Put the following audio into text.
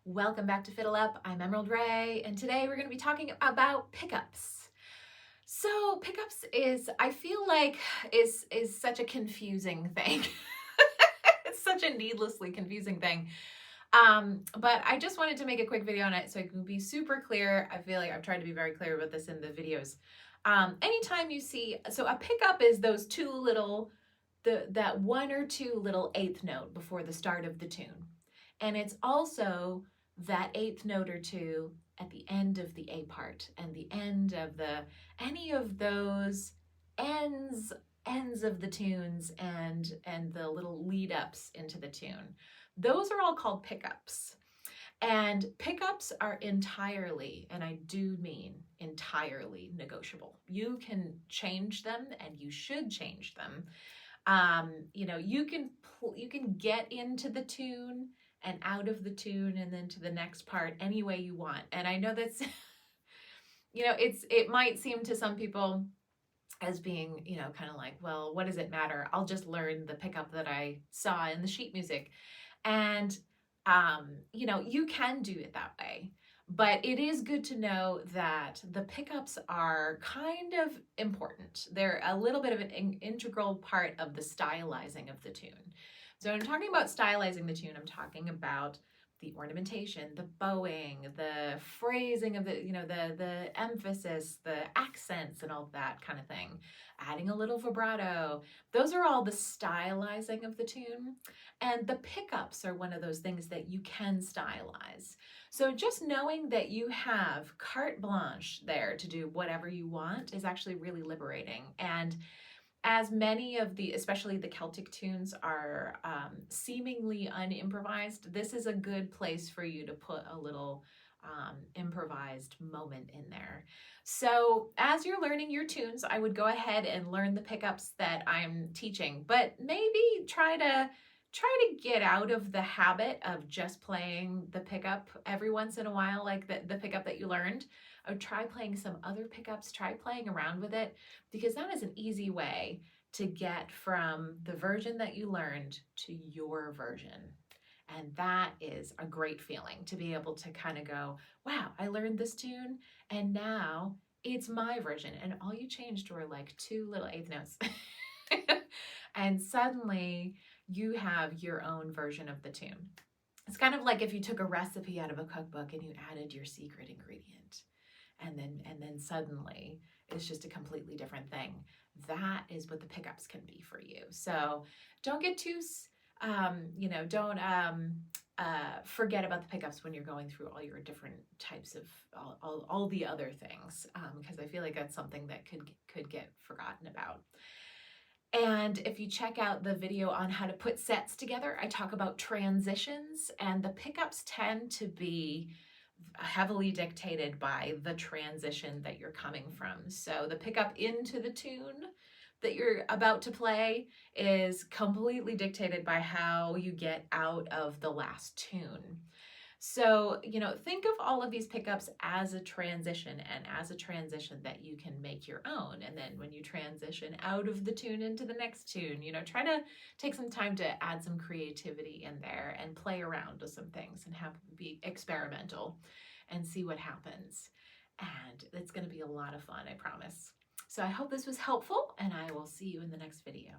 Welcome back to FiddleUP. I'm Emerald Ray, and today we're going to be talking about pickups. So pickups I feel like, is such a confusing thing. It's such a needlessly confusing thing. But I just wanted to make a quick video on it so it can be super clear. I feel like I've tried to be very clear about this in the videos. Anytime you see, so a pickup is those two little, that one or two little eighth note before the start of the tune. And it's also that eighth note or two at the end of the A part and the end of any of those ends of the tunes and the little lead ups into the tune. Those are all called pickups. And pickups are entirely, and I do mean entirely, negotiable. You can change them, and you should change them. You can get into the tune and out of the tune and then to the next part any way you want. And I know that's, it might seem to some people as being, kind of like, well, what does it matter? I'll just learn the pickup that I saw in the sheet music. And, you can do it that way. But it is good to know that the pickups are kind of important. They're a little bit of an integral part of the stylizing of the tune. So when I'm talking about stylizing the tune, I'm talking about the ornamentation, the bowing, the phrasing of the emphasis, the accents and all of that kind of thing. Adding a little vibrato. Those are all the stylizing of the tune. And the pickups are one of those things that you can stylize. So just knowing that you have carte blanche there to do whatever you want is actually really liberating. And as many of especially the Celtic tunes are seemingly unimprovised, this is a good place for you to put a little improvised moment in there. So as you're learning your tunes, I would go ahead and learn the pickups that I'm teaching, but maybe try to get out of the habit of just playing the pickup every once in a while, like the pickup that you learned. I would try playing some other pickups, try playing around with it, because that is an easy way to get from the version that you learned to your version. And that is a great feeling to be able to kind of go, wow, I learned this tune and now it's my version. And all you changed were like two little eighth notes. And suddenly you have your own version of the tune. It's kind of like if you took a recipe out of a cookbook and you added your secret ingredient. And then suddenly it's just a completely different thing. That is what the pickups can be for you. So don't get too, don't forget about the pickups when you're going through all your different types of all the other things, because I feel like that's something that could get forgotten about. And if you check out the video on how to put sets together, I talk about transitions, and the pickups tend to be heavily dictated by the transition that you're coming from. So the pickup into the tune that you're about to play is completely dictated by how you get out of the last tune. So, think of all of these pickups as a transition, and as a transition that you can make your own. And then when you transition out of the tune into the next tune, try to take some time to add some creativity in there and play around with some things and be experimental and see what happens. And it's going to be a lot of fun, I promise. So I hope this was helpful, and I will see you in the next video.